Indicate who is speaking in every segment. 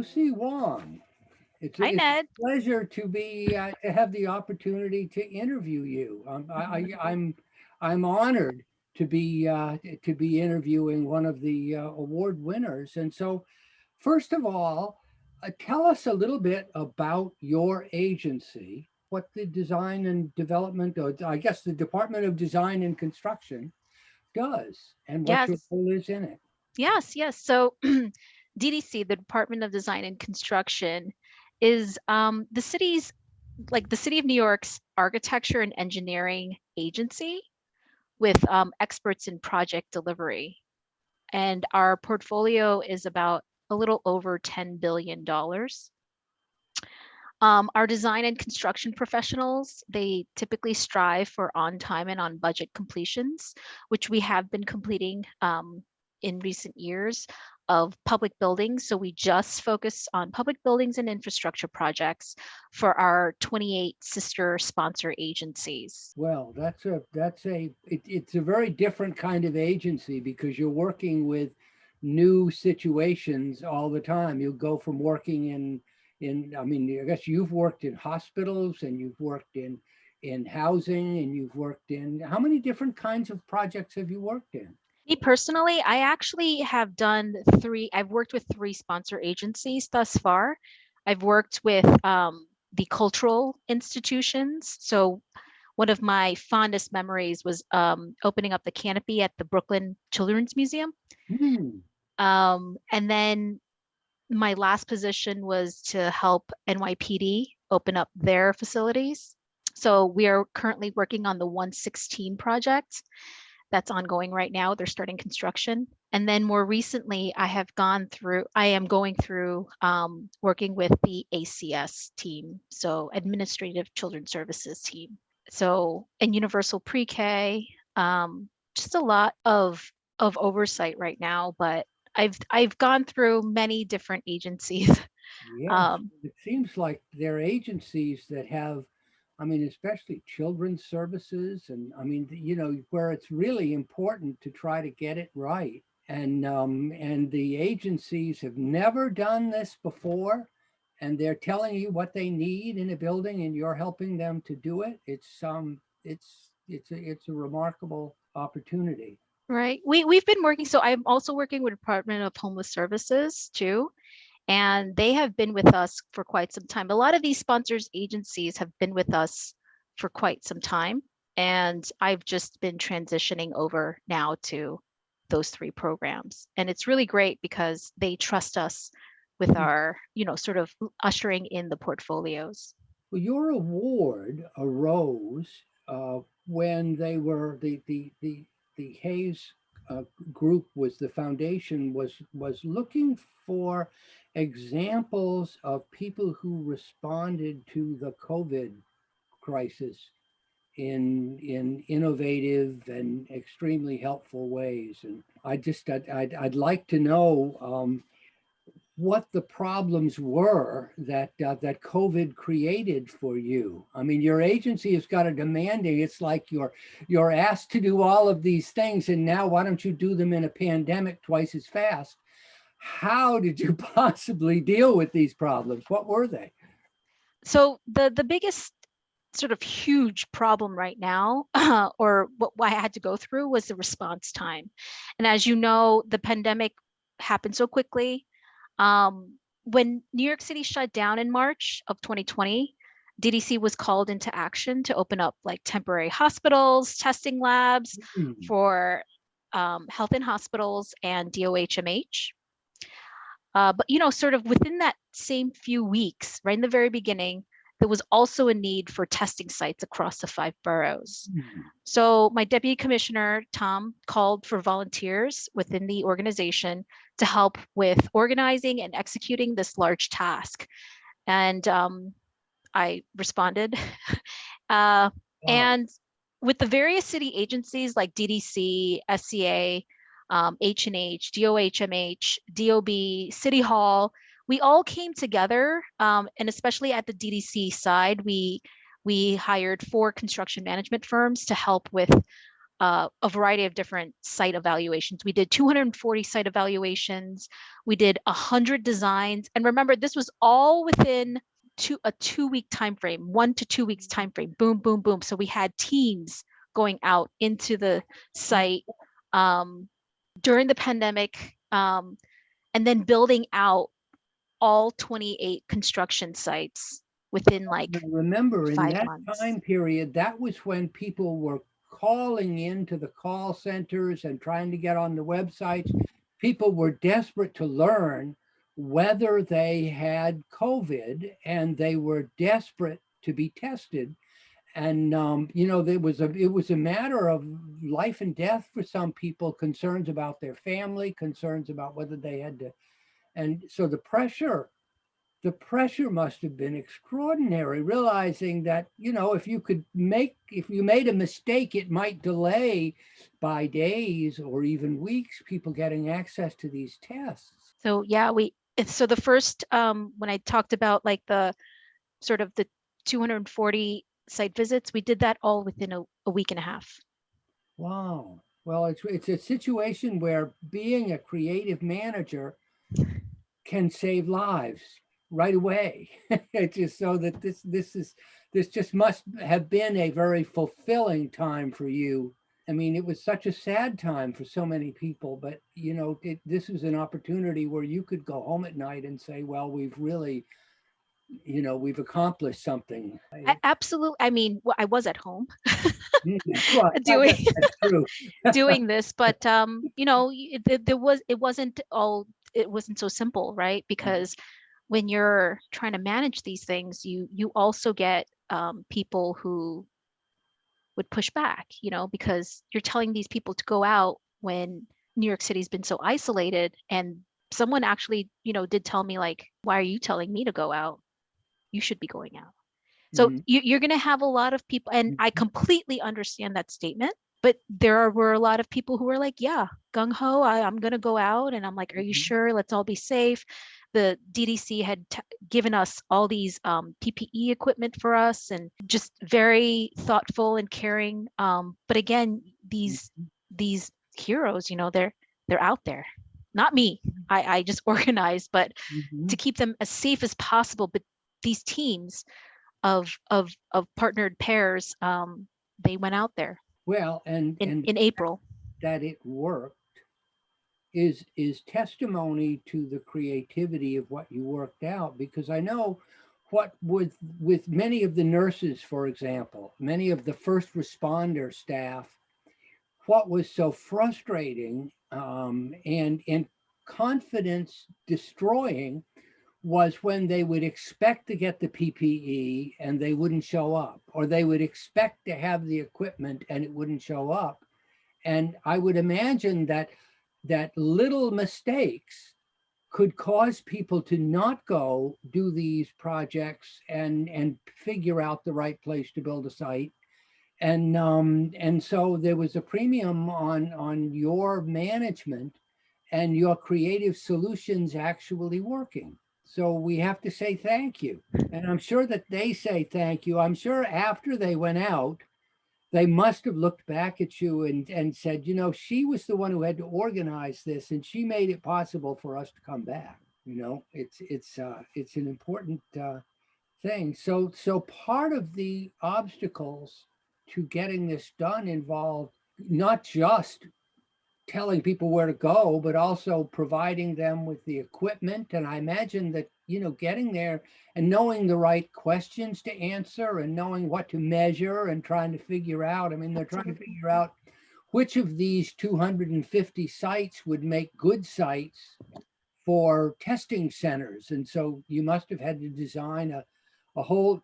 Speaker 1: Lucy Wong.
Speaker 2: Hi,
Speaker 1: It's
Speaker 2: Ned.
Speaker 1: a pleasure to have the opportunity to interview you. I'm honored to be interviewing one of the award winners. And so, first of all, tell us a little bit about your agency, what the design and development, or I guess the Department of Design and Construction does, and what your
Speaker 2: Yes,
Speaker 1: role is in it.
Speaker 2: yes. So, DDC, the Department of Design and Construction, is the city's, like the City of New York's architecture and engineering agency with experts in project delivery. And our portfolio is about a little over $10 billion. Our design and construction professionals, they typically strive for on time and on budget completions, which we have been completing in recent years of public buildings. So we just focus on public buildings and infrastructure projects for our 28 sister sponsor agencies.
Speaker 1: Well, it's a very different kind of agency because you're working with new situations all the time. You go from working in I mean, I guess you've worked in hospitals and you've worked in housing and you've worked in how many different kinds of projects have you worked in?
Speaker 2: Me personally, I actually have I've worked with three sponsor agencies thus far. I've worked with the cultural institutions. So one of my fondest memories was opening up the canopy at the Brooklyn Children's Museum.
Speaker 1: Hmm.
Speaker 2: And then my last position was to help NYPD open up their facilities. So we are currently working on the 116 project that's ongoing right now. They're starting construction. And then more recently, I am going through working with the ACS team, so Administrative Children's Services team. So, and Universal Pre-K, just a lot of oversight right now, but I've gone through many different agencies.
Speaker 1: Yes,
Speaker 2: Um,
Speaker 1: it seems like there are agencies that have, I mean, especially children's services, and I mean, where it's really important to try to get it right. And the agencies have never done this before, and they're telling you what they need in a building, and you're helping them to do it. It's a remarkable opportunity.
Speaker 2: right. We've been working, so I'm also working with Department of Homeless Services too. And they have been with us for quite some time. A lot of these sponsors agencies have been with us for quite some time. And I've just been transitioning over now to those three programs. And it's really great because they trust us with our, sort of ushering in the portfolios.
Speaker 1: Well, your award arose when they were the Hayes group was the foundation was looking for examples of people who responded to the COVID crisis in innovative and extremely helpful ways. And I'd like to know what the problems were that COVID created for you. I mean, your agency has got a demanding. It's like you're asked to do all of these things, and now why don't you do them in a pandemic twice as fast? How did you possibly deal with these problems? What were they?
Speaker 2: So the biggest sort of huge problem right now, or what I had to go through, was the response time. And as you know, the pandemic happened so quickly. When New York City shut down in March of 2020, DDC was called into action to open up like temporary hospitals, testing labs
Speaker 1: Hmm.
Speaker 2: for health in hospitals and DOHMH. But sort of within that same few weeks, right in the very beginning, there was also a need for testing sites across the five boroughs.
Speaker 1: Hmm.
Speaker 2: So my deputy commissioner, Tom, called for volunteers within the organization to help with organizing and executing this large task. And I responded. uh,
Speaker 1: Wow.
Speaker 2: and with the various city agencies like DDC, SCA, H&H, DOHMH, DOB, City Hall, we all came together, and especially at the DDC side, we hired four construction management firms to help with a variety of different site evaluations. We did 240 site evaluations. We did 100 designs. And remember, this was all within a 2 week time frame, 1 to 2 weeks time frame. Boom, boom, boom. So we had teams going out into the site um, during the pandemic, and then building out all 28 construction sites within
Speaker 1: Now,
Speaker 2: like
Speaker 1: remember, in
Speaker 2: 5
Speaker 1: that
Speaker 2: months.
Speaker 1: time period, that was when people were calling into the call centers and trying to get on the websites. People were desperate to learn whether they had COVID, and they were desperate to be tested. And it was a matter of life and death for some people, concerns about their family, concerns about whether they had to. And so the pressure must have been extraordinary, realizing that, if you made a mistake, it might delay by days or even weeks people getting access to these tests.
Speaker 2: So yeah, so the first when I talked about like the sort of the 240 site visits, we did that all within a week and a half.
Speaker 1: Wow. Well, it's a situation where being a creative manager can save lives right away. It's just so that this just must have been a very fulfilling time for you. I mean, it was such a sad time for so many people, but this was an opportunity where you could go home at night and say, well, we've really, we've accomplished something.
Speaker 2: Absolutely. I mean, well, I was at home
Speaker 1: Well,
Speaker 2: doing
Speaker 1: that's true.
Speaker 2: doing this, but it wasn't so simple, right? Because when you're trying to manage these things, you also get people who would push back, because you're telling these people to go out when New York City's been so isolated. And someone actually, did tell me, like, why are you telling me to go out? You should be going out. So
Speaker 1: Mhm,
Speaker 2: you're going to have a lot of people, and I completely understand that statement. But were a lot of people who were like, yeah, gung ho, I'm going to go out. And I'm like, are you
Speaker 1: mhm,
Speaker 2: sure? Let's all be safe. The DDC had given us all these PPE equipment for us, and just very thoughtful and caring. But again, these heroes, they're out there. Not me. I just organized, but to
Speaker 1: mhm.
Speaker 2: keep them as safe as possible. But these teams of partnered pairs, they went out there
Speaker 1: Well, and
Speaker 2: in April.
Speaker 1: that it worked is testimony to the creativity of what you worked out, because I know what with many of the nurses, for example, many of the first responder staff, what was so frustrating, and confidence destroying, was when they would expect to get the PPE and they wouldn't show up, or they would expect to have the equipment and it wouldn't show up. And I would imagine that little mistakes could cause people to not go do these projects and figure out the right place to build a site. And so there was a premium on your management and your creative solutions actually working. So we have to say thank you. And I'm sure that they say thank you. I'm sure after they went out, they must have looked back at you and said, she was the one who had to organize this, and she made it possible for us to come back. It's an important thing. So part of the obstacles to getting this done involved not just telling people where to go, but also providing them with the equipment. And I imagine that, getting there and knowing the right questions to answer and knowing what to measure and trying to figure out. I mean, they're trying to
Speaker 2: Absolutely.
Speaker 1: figure out which of these 250 sites would make good sites for testing centers. And so you must have had to design a whole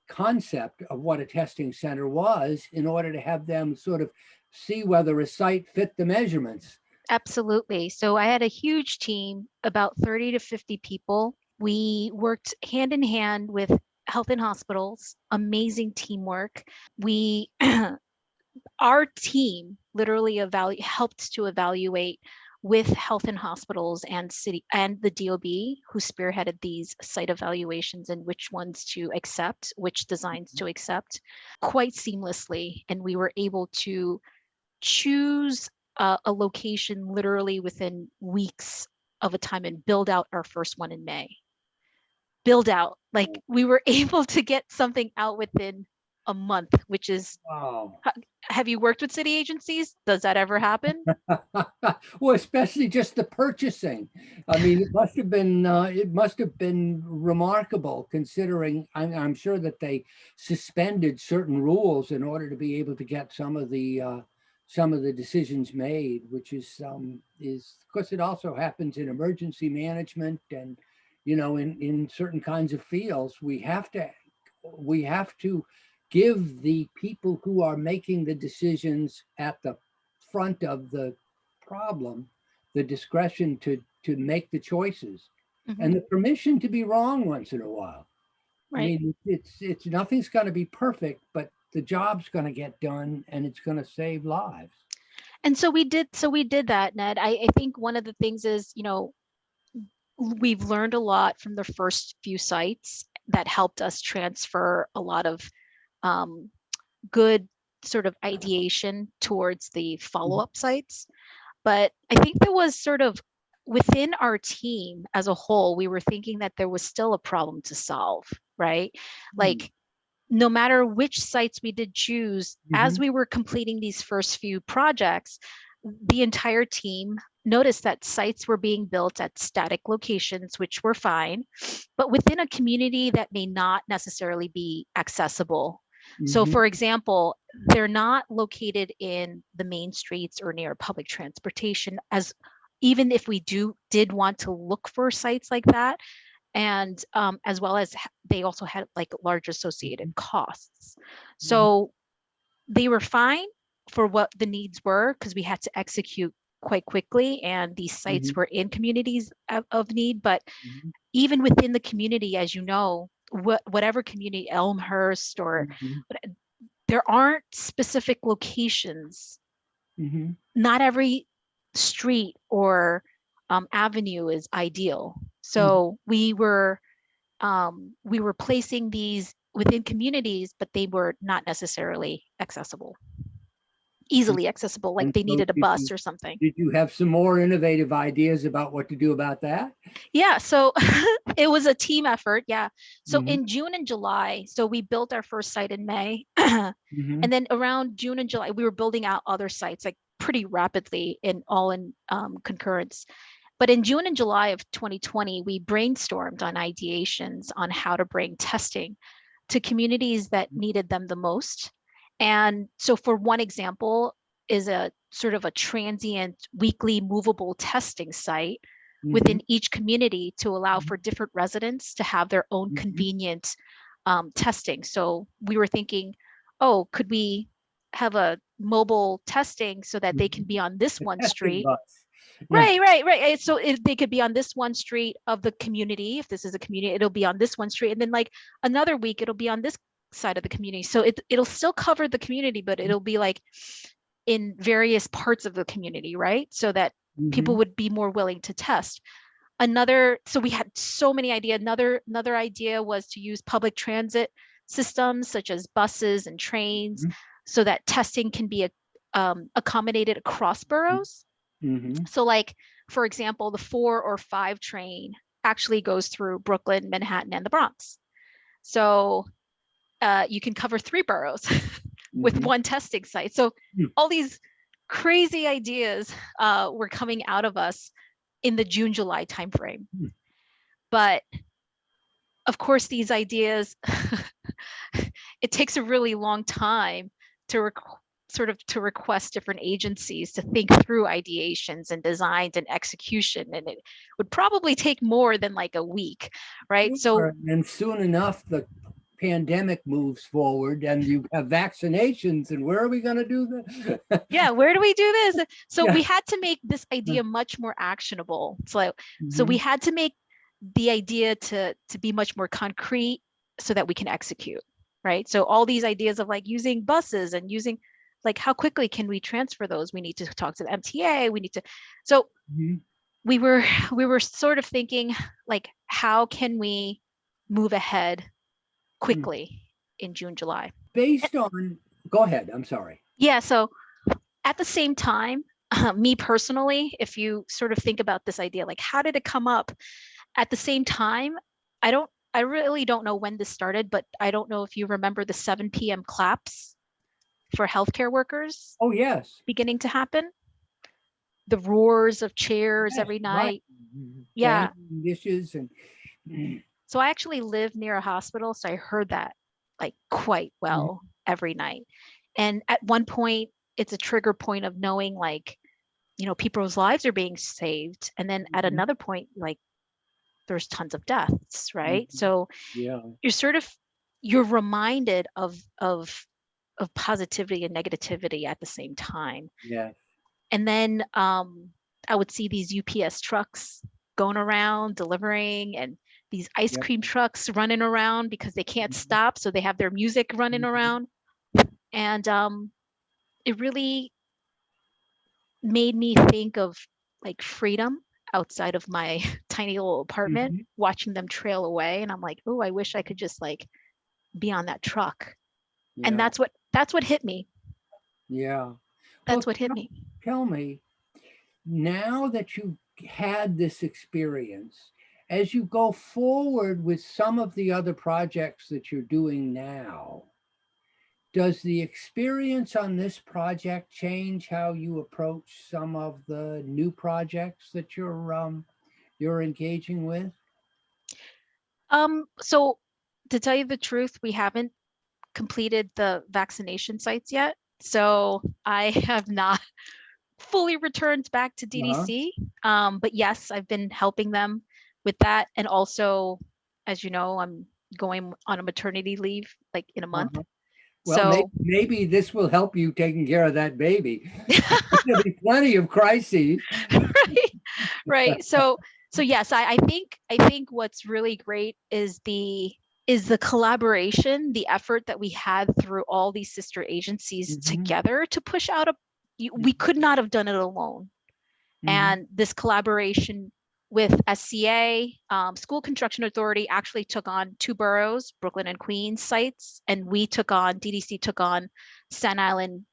Speaker 1: concept of what a testing center was in order to have them sort of see whether a site fit the measurements.
Speaker 2: Absolutely. So I had a huge team, about 30 to 50 people. We worked hand in hand with health and hospitals, amazing teamwork. We Our team literally helped to evaluate with health and hospitals and city and the DOB, who spearheaded these site evaluations and which ones to accept, which designs to accept, quite seamlessly. And we were able to choose a location literally within weeks of a time and build out our first one in May. Build out, like we were able to get something out within a month, which is,
Speaker 1: Wow.
Speaker 2: have you worked with city agencies? Does that ever happen?
Speaker 1: Well, especially just the purchasing. I mean, it must have been remarkable considering I'm sure that they suspended certain rules in order to be able to get some of the decisions made, which is of course it also happens in emergency management and in certain kinds of fields we have to give the people who are making the decisions at the front of the problem the discretion to make the choices
Speaker 2: Mhm.
Speaker 1: and the permission to be wrong once in a while. I
Speaker 2: Right.
Speaker 1: mean, it's nothing's going to be perfect, but the job's going to get done and it's going to save lives.
Speaker 2: And so we did that, Ned. I think one of the things is, we've learned a lot from the first few sites that helped us transfer a lot of um, good sort of ideation towards the
Speaker 1: Mhm.
Speaker 2: follow-up sites. But I think there was sort of within our team as a whole, we were thinking that there was still a problem to solve, right? Like no matter which sites we did choose, as
Speaker 1: Mhm.
Speaker 2: we were completing these first few projects, the entire team noticed that sites were being built at static locations, which were fine, but within a community that may not necessarily be accessible. So,
Speaker 1: Mhm.
Speaker 2: for example, they're not located in the main streets or near public transportation, as even if we did want to look for sites like that, and as well as they also had like large associated
Speaker 1: Mhm.
Speaker 2: costs.
Speaker 1: Mhm.
Speaker 2: So they were fine for what the needs were because we had to execute quite quickly and these sites
Speaker 1: Mhm.
Speaker 2: were in communities of need. But
Speaker 1: Mhm.
Speaker 2: even within the community, as you know, whatever community, Elmhurst or
Speaker 1: Mhm.
Speaker 2: there aren't specific locations.
Speaker 1: Mhm.
Speaker 2: Not every street or avenue is ideal.
Speaker 1: Mhm.
Speaker 2: So we were placing these within communities, but they were not necessarily accessible,
Speaker 1: And,
Speaker 2: easily accessible, like
Speaker 1: and
Speaker 2: they
Speaker 1: so
Speaker 2: needed a bus or something.
Speaker 1: did you have some more innovative ideas about what to do about that?
Speaker 2: Yeah, so it was a team effort. Yeah. So
Speaker 1: Mhm.
Speaker 2: in June and July, so we built our first site in May. And
Speaker 1: Mhm.
Speaker 2: then around June and July, we were building out other sites like pretty rapidly in all in concurrence. But in June and July of 2020, we brainstormed on ideations on how to bring testing to communities that needed them the most. And so, for one example, is a sort of a transient weekly movable testing site
Speaker 1: Mhm.
Speaker 2: within each community to allow for different residents to have their own
Speaker 1: Mhm.
Speaker 2: convenient testing. So we were thinking, oh, could we have a mobile testing so that they can
Speaker 1: Mhm.
Speaker 2: be on this
Speaker 1: A
Speaker 2: one
Speaker 1: testing
Speaker 2: street.
Speaker 1: bus. Yeah.
Speaker 2: Right. So if they could be on this one street of the community, if this is a community, it'll be on this one street, and then like another week it'll be on this side of the community. So it'll still cover the community, but it'll be like in various parts of the community, right? So that people
Speaker 1: Mhm.
Speaker 2: would be more willing to test. Another, so we had so many ideas. Another idea was to use public transit systems such as buses and trains,
Speaker 1: Mhm.
Speaker 2: so that testing can be accommodated across boroughs.
Speaker 1: Mhm.
Speaker 2: So, like, for example, the 4 or 5 train actually goes through Brooklyn, Manhattan, and the Bronx. So you can cover 3 boroughs with
Speaker 1: Mhm.
Speaker 2: one testing site. So all these crazy ideas were coming out of us in the June, July timeframe.
Speaker 1: Mhm.
Speaker 2: But of course, these ideas, it takes a really long time to sort of to request different agencies to think through ideations and designs and execution, and it would probably take more than like a week, right? So
Speaker 1: Sure. And soon enough, the pandemic moves forward and you have vaccinations. And where are we going to do that?
Speaker 2: yeah, where do we do this? So
Speaker 1: Yeah.
Speaker 2: we had to make this idea much more actionable. So we
Speaker 1: Mhm.
Speaker 2: had to make the idea to be much more concrete so that we can execute, right? So all these ideas of like using buses and using, like, how quickly can we transfer those? We need to talk to the MTA. We need to. So
Speaker 1: Mhm.
Speaker 2: we were we were sort of thinking like, how can we move ahead quickly in June, July?
Speaker 1: Based on, go ahead. I'm sorry.
Speaker 2: Yeah. So at the same time, me personally, if you sort of think about this idea, like how did it come up? At the same time, I really don't know when this started, but I don't know if you remember the 7 p.m. claps for healthcare workers
Speaker 1: Oh, yes.
Speaker 2: beginning to happen, the roars of chairs
Speaker 1: Yes,
Speaker 2: every
Speaker 1: right.
Speaker 2: night. Yeah.
Speaker 1: Banging dishes and
Speaker 2: So I actually live near a hospital, so I heard that like quite well
Speaker 1: Mhm,
Speaker 2: every night. And at one point, it's a trigger point of knowing like, people's lives are being saved. And then at
Speaker 1: mhm,
Speaker 2: another point, like there's tons of deaths, right?
Speaker 1: mhm.
Speaker 2: So
Speaker 1: Yeah,
Speaker 2: you're sort of you're reminded of positivity and negativity at the same time.
Speaker 1: yes,
Speaker 2: And then I would see these UPS trucks going around delivering, and these ice
Speaker 1: yep.
Speaker 2: cream trucks running around because they can't
Speaker 1: Mhm,
Speaker 2: stop, so they have their music running
Speaker 1: mhm,
Speaker 2: around. And it really made me think of like freedom outside of my tiny little apartment,
Speaker 1: mhm,
Speaker 2: watching them trail away. And I'm like, oh, I wish I could just like be on that truck. And
Speaker 1: yeah,
Speaker 2: that's what hit me.
Speaker 1: yeah.
Speaker 2: That's
Speaker 1: Well,
Speaker 2: what hit me.
Speaker 1: tell me, now that you've had this experience, as you go forward with some of the other projects that you're doing now, does the experience on this project change how you approach some of the new projects that you're engaging with?
Speaker 2: So to tell you the truth, we haven't completed the vaccination sites yet. So I have not fully returned back to
Speaker 1: Uh-huh.
Speaker 2: DDC. But yes, I've been helping them with that. And also, as you know, I'm going on a maternity leave like in a month.
Speaker 1: Uh-huh. Well,
Speaker 2: So,
Speaker 1: maybe this will help you taking care of that baby. There'll be plenty of crises.
Speaker 2: right, right. So yes, I think what's really great is the collaboration, the effort that we had through all these sister agencies
Speaker 1: Hmm.
Speaker 2: together to push out we could not have done it alone.
Speaker 1: Hmm.
Speaker 2: And this collaboration with SCA, School Construction Authority actually took on two boroughs, Brooklyn and Queens sites, and DDC took on Staten Island,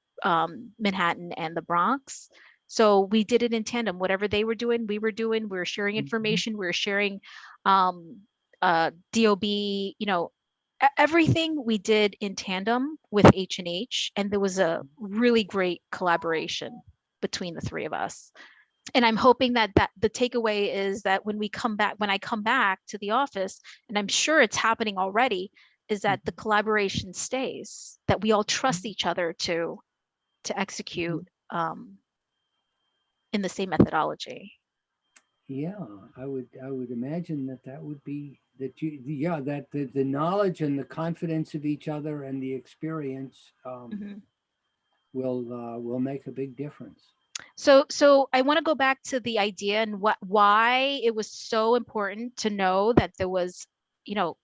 Speaker 2: Manhattan, and the Bronx. So we did it in tandem. Whatever they were doing, we were doing. We were sharing
Speaker 1: Hmm.
Speaker 2: information. We were sharing um, DOB, everything we did in tandem with H&H, and there was a really great collaboration between the three of us. And I'm hoping that the takeaway is that when I come back to the office, and I'm sure it's happening already, is that the collaboration stays, that we all trust each other to execute in the same methodology.
Speaker 1: Yeah, I would imagine that that would be that yeah, that the knowledge and the confidence of each other and the experience
Speaker 2: Mhm.
Speaker 1: will make a big difference.
Speaker 2: So I want to go back to the idea and why it was so important to know that there was,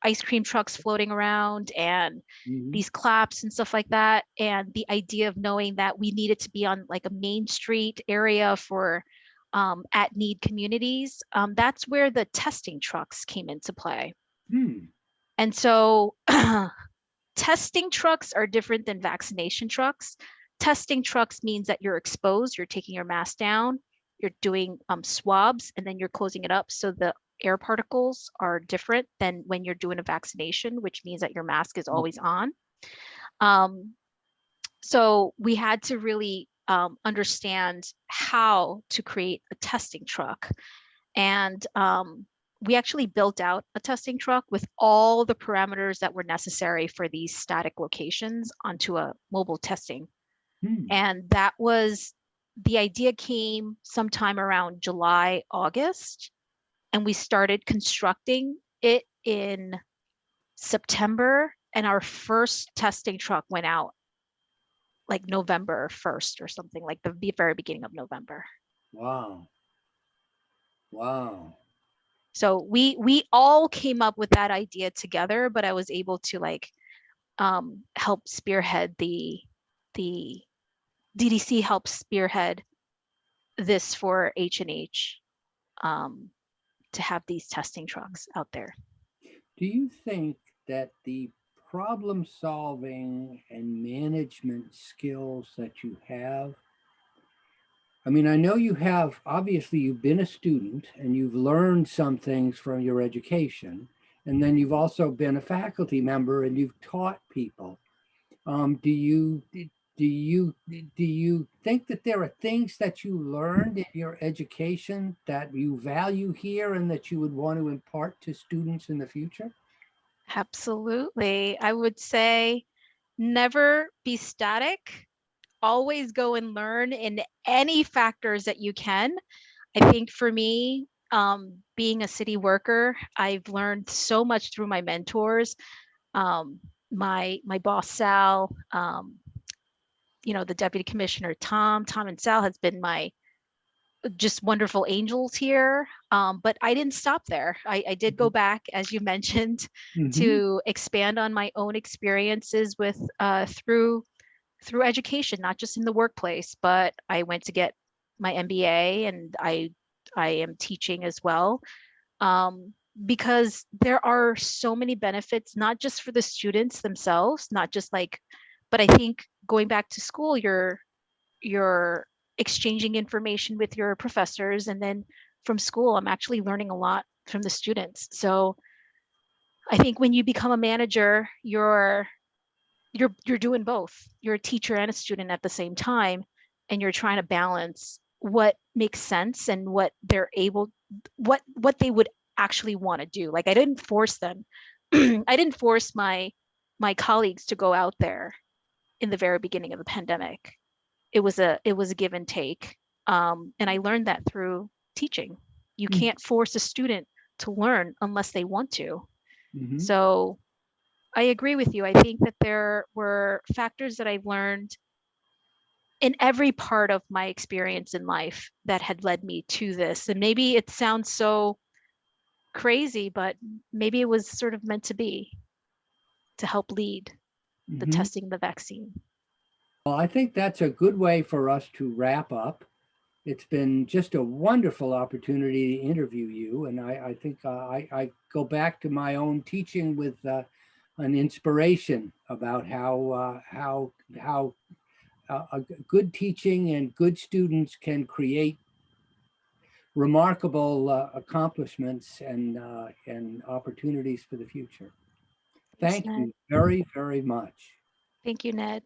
Speaker 2: ice cream trucks floating around and
Speaker 1: Hmm.
Speaker 2: these claps and stuff like that. And the idea of knowing that we needed to be on like a main street area for at need communities. That's where the testing trucks came into play.
Speaker 1: Hmm.
Speaker 2: And so testing trucks are different than vaccination trucks. Testing trucks means that you're exposed, you're taking your mask down, you're doing swabs, and then you're closing it up. So the air particles are different than when you're doing a vaccination, which means that your mask is always on. Um, so we had to really understand how to create a testing truck. And we actually built out a testing truck with all the parameters that were necessary for these static locations onto a mobile testing.
Speaker 1: Hmm.
Speaker 2: And the idea came sometime around July, August, and we started constructing it in September. And our first testing truck went out like November 1st or something, like the very beginning of November.
Speaker 1: Wow. Wow.
Speaker 2: So we all came up with that idea together, but I was able to like help spearhead the DDC help spearhead this for H&H um, to have these testing trucks out there.
Speaker 1: Do you think that the problem solving and management skills that you have I mean, I know you have, obviously, you've been a student and you've learned some things from your education. And then you've also been a faculty member and you've taught people. Do you think that there are things that you learned in your education that you value here and that you would want to impart to students in the future?
Speaker 2: Absolutely. I would say never be static. Always go and learn in any factors that you can. I think for me, being a city worker, I've learned so much through my mentors. Um, my boss Sal, the deputy commissioner Tom and Sal has been my just wonderful angels here. But I didn't stop there. I did go back, as you mentioned,
Speaker 1: Mm-hmm.
Speaker 2: to expand on my own experiences with through education, not just in the workplace, but I went to get my MBA and I am teaching as well. Um, because there are so many benefits, not just for the students themselves, not just like, but I think going back to school, you're exchanging information with your professors, and then from school, I'm actually learning a lot from the students. So I think when you become a manager, you're doing both. You're a teacher and a student at the same time, and you're trying to balance what makes sense and what they would actually want to do. Like I didn't force them. I didn't force my colleagues to go out there in the very beginning of the pandemic. It was a give and take. And I learned that through teaching. You can't force a student to learn unless they want to.
Speaker 1: Mm-hmm.
Speaker 2: So I agree with you. I think that there were factors that I've learned in every part of my experience in life that had led me to this. And maybe it sounds so crazy, but maybe it was sort of meant to be to help lead the
Speaker 1: Mm-hmm.
Speaker 2: testing of the vaccine.
Speaker 1: Well, I think that's a good way for us to wrap up. It's been just a wonderful opportunity to interview you, and I think I go back to my own teaching with an inspiration about how good teaching and good students can create remarkable accomplishments and opportunities for the future.
Speaker 2: Thanks,
Speaker 1: Thank
Speaker 2: Ned.
Speaker 1: you very, very much.
Speaker 2: Thank you, Ned.